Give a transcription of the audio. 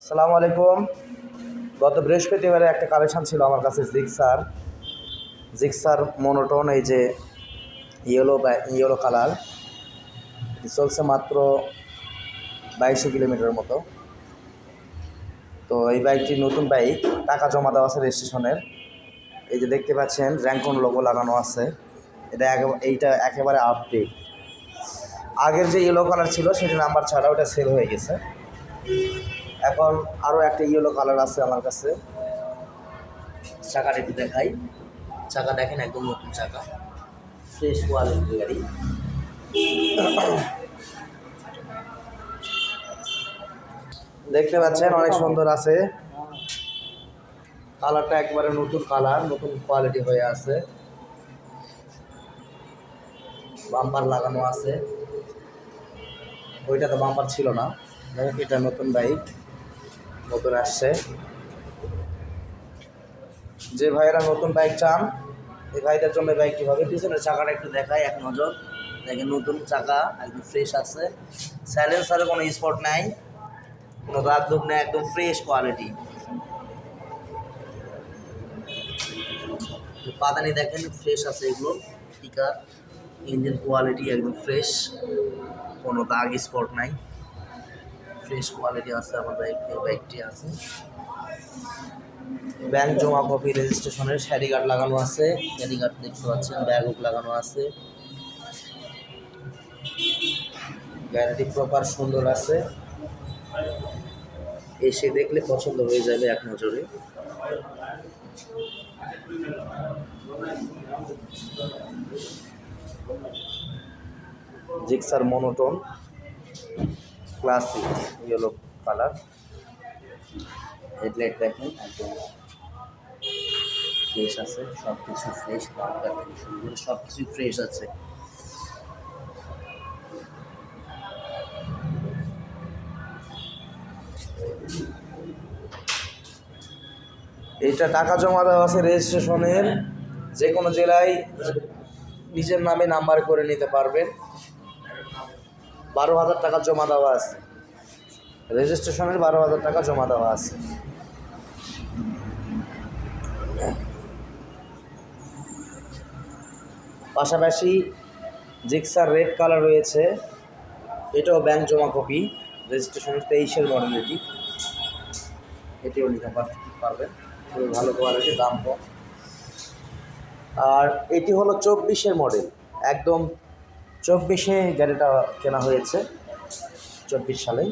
সালামু আলাইকুম। গত বৃহস্পতিবারে একটা কালেকশান ছিল আমার কাছে জিক্সার মনোটোন, এই যে ইয়েলো কালার। চলছে মাত্র 2200 কিলোমিটার মতো। তো এই বাইকটি নতুন বাইক, টাকা জমা দেওয়া আছে রেজিস্ট্রেশনের। এই যে দেখতে পাচ্ছেন র্যাঙ্কন লোগো লাগানো আছে। এইটা একেবারে আপডেট। আগের যে ইয়েলো কালার ছিল সেটা নাম্বার ছাড়া ওটা সেল হয়ে গেছে। এখন আরও একটা ইয়েলো কালার আছে আমার কাছে। চাকাটা একটু দেখাই। চাকা দেখেন, একদম নতুন চাকা, ফ্রেশ কোয়ালিটির গাড়ি। দেখতে পাচ্ছেন অনেক সুন্দর আছে। কালারটা একবারে নতুন কালার, নতুন কোয়ালিটি হয়ে আছে। বাম্পার লাগানো আছে, ওইটা তো বাম্পার ছিল না। এটা নতুন বাইক, নতুন আসছে। যে ভাইয়েরা নতুন বাইক চান, এই ভাইদের জন্য বাইকটি হবে। পিছনের চাকাটা একটু দেখাই এক নজর। দেখেন নতুন চাকা, একদম ফ্রেশ আছে। সাইলেন্সারে কোনো স্পট নাই, কোনো দাগ দুগ নেই, একদম ফ্রেশ কোয়ালিটি। পাদানি দেখেন ফ্রেশ আছে, এগুলো টিকার ইঞ্জিন কোয়ালিটি একদম ফ্রেশ, কোনো দাগ স্পট নাই, ফ্রেশ কোয়ালিটি আছে। আমার বাইকটি আছে। ব্যাংক জমা কপি রেজিস্ট্রেশনের শ্যারি গার্ড লাগানো আছে। শ্যারি গার্ড দেখতে পাচ্ছেন, ব্যাগও লাগানো আছে। গ্যারান্টি প্রপার সুন্দর আছে, এসে দেখলে পছন্দ হয়ে যাবে এক নজরে। Gixxer monotone classic yellow colour. Headlight দেখেন একদম ফ্রেশ আছে, সব কিছু ফ্রেশ, লাগার থেকে শুরু করে সব কিছুই ফ্রেশ আছে। এইটা টাকা জমা দেওয়া আছে রেজিস্ট্রেশনের। যে কোনো জেলায় নিজের নামে নাম্বার করে নিতে পারবেন। 12,000 টাকা জমা দেওয়া আছে রেজিস্ট্রেশনের, 12,000 টাকা জমা দেওয়া আছে। পাশাপাশি জিক্সার রেড কালার রয়েছে, এটাও ব্যাংক জমা কপি, রেজিস্ট্রেশনের 23-এর মডেল। এটিও নিতে পারবেন, খুবই ভালো কোয়ালিটি, দাম কম। আর এটি হলো 24-এর মডেল, একদম 24-এ গাড়িটা কেনা হয়েছে, 24 সালে।